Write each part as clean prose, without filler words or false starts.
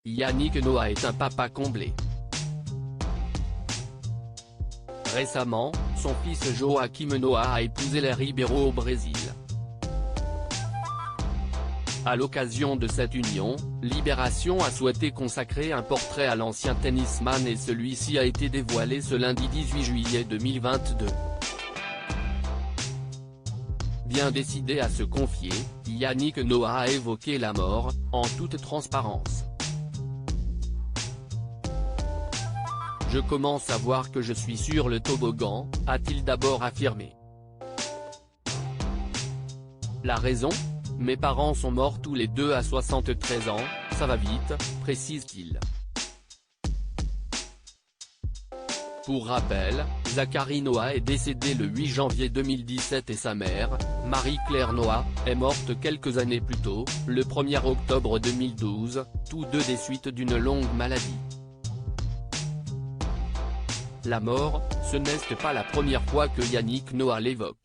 Yannick Noah est un papa comblé. Récemment, son fils Joaquim Noah a épousé la Ribeiro au Brésil. À l'occasion de cette union, Libération a souhaité consacrer un portrait à l'ancien tennisman et celui-ci a été dévoilé ce lundi 18 juillet 2022. Bien décidé à se confier, Yannick Noah a évoqué la mort, en toute transparence. « Je commence à voir que je suis sur le toboggan », a-t-il d'abord affirmé. La raison ? Mes parents sont morts tous les deux à 73 ans, ça va vite, précise-t-il. Pour rappel, Zachary Noah est décédé le 8 janvier 2017 et sa mère, Marie-Claire Noah, est morte quelques années plus tôt, le 1er octobre 2012, tous deux des suites d'une longue maladie. La mort, ce n'est pas la première fois que Yannick Noah l'évoque.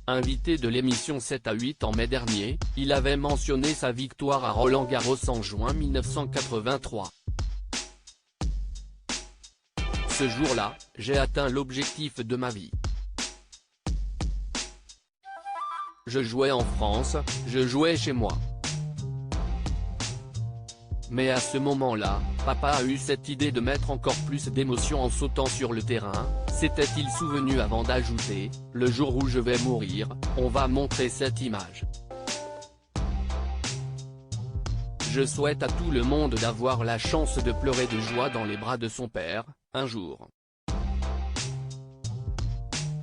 Invité de l'émission 7 à 8 en mai dernier, il avait mentionné sa victoire à Roland-Garros en juin 1983. Ce jour-là, j'ai atteint l'objectif de ma vie. Je jouais en France, je jouais chez moi. Mais à ce moment-là, papa a eu cette idée de mettre encore plus d'émotion en sautant sur le terrain, s'était-il souvenu avant d'ajouter, le jour où je vais mourir, on va montrer cette image. Je souhaite à tout le monde d'avoir la chance de pleurer de joie dans les bras de son père, un jour.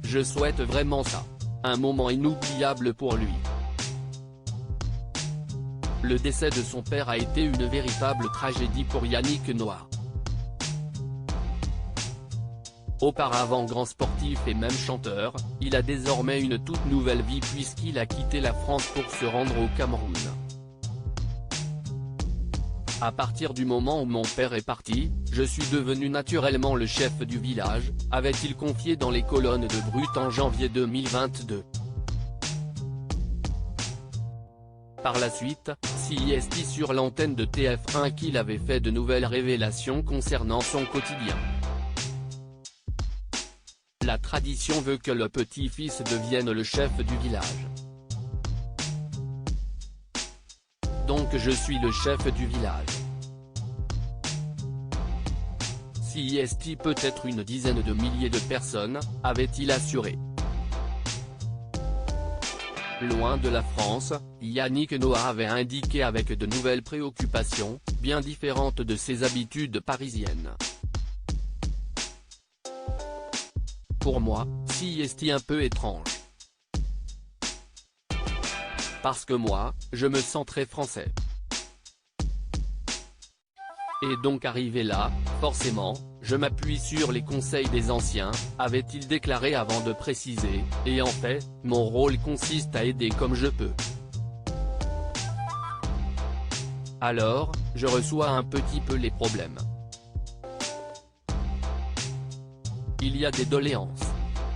Je souhaite vraiment ça. Un moment inoubliable pour lui. Le décès de son père a été une véritable tragédie pour Yannick Noah. Auparavant grand sportif et même chanteur, il a désormais une toute nouvelle vie puisqu'il a quitté la France pour se rendre au Cameroun. À partir du moment où mon père est parti, je suis devenu naturellement le chef du village, avait-il confié dans les colonnes de Brut en janvier 2022. Par la suite, CIST sur l'antenne de TF1 qu'il avait fait de nouvelles révélations concernant son quotidien. La tradition veut que le petit-fils devienne le chef du village. Donc je suis le chef du village. CIST peut être une dizaine de milliers de personnes, avait-il assuré. Loin de la France, Yannick Noah avait indiqué avec de nouvelles préoccupations, bien différentes de ses habitudes parisiennes. Pour moi, CIST un peu étrange. Parce que moi, je me sens très français. Et donc arrivé là, forcément, je m'appuie sur les conseils des anciens, avait-il déclaré avant de préciser, et en fait, mon rôle consiste à aider comme je peux. Alors, je reçois un petit peu les problèmes. Il y a des doléances.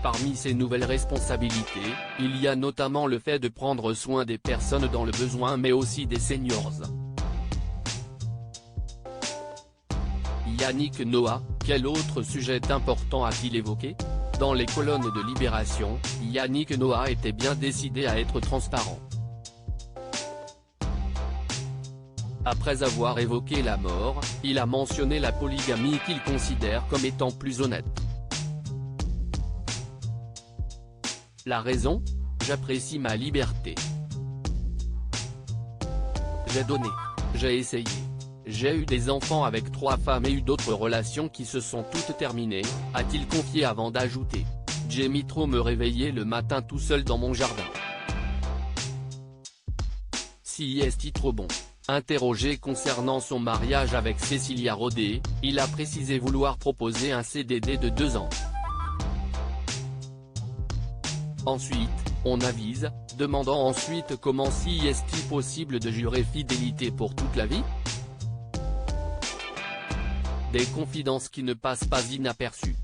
Parmi ces nouvelles responsabilités, il y a notamment le fait de prendre soin des personnes dans le besoin mais aussi des seniors. Yannick Noah, quel autre sujet important a-t-il évoqué ? Dans les colonnes de Libération, Yannick Noah était bien décidé à être transparent. Après avoir évoqué la mort, il a mentionné la polygamie qu'il considère comme étant plus honnête. La raison ? J'apprécie ma liberté. J'ai donné. J'ai essayé. J'ai eu des enfants avec 3 femmes et eu d'autres relations qui se sont toutes terminées, a-t-il confié avant d'ajouter. J'aime trop me réveiller le matin tout seul dans mon jardin. CIST trop bon. Interrogé concernant son mariage avec Cécilia Rodet, il a précisé vouloir proposer un CDD de 2 ans. Ensuite, on avise, demandant ensuite comment CIST possible de jurer fidélité pour toute la vie ? Des confidences qui ne passent pas inaperçues.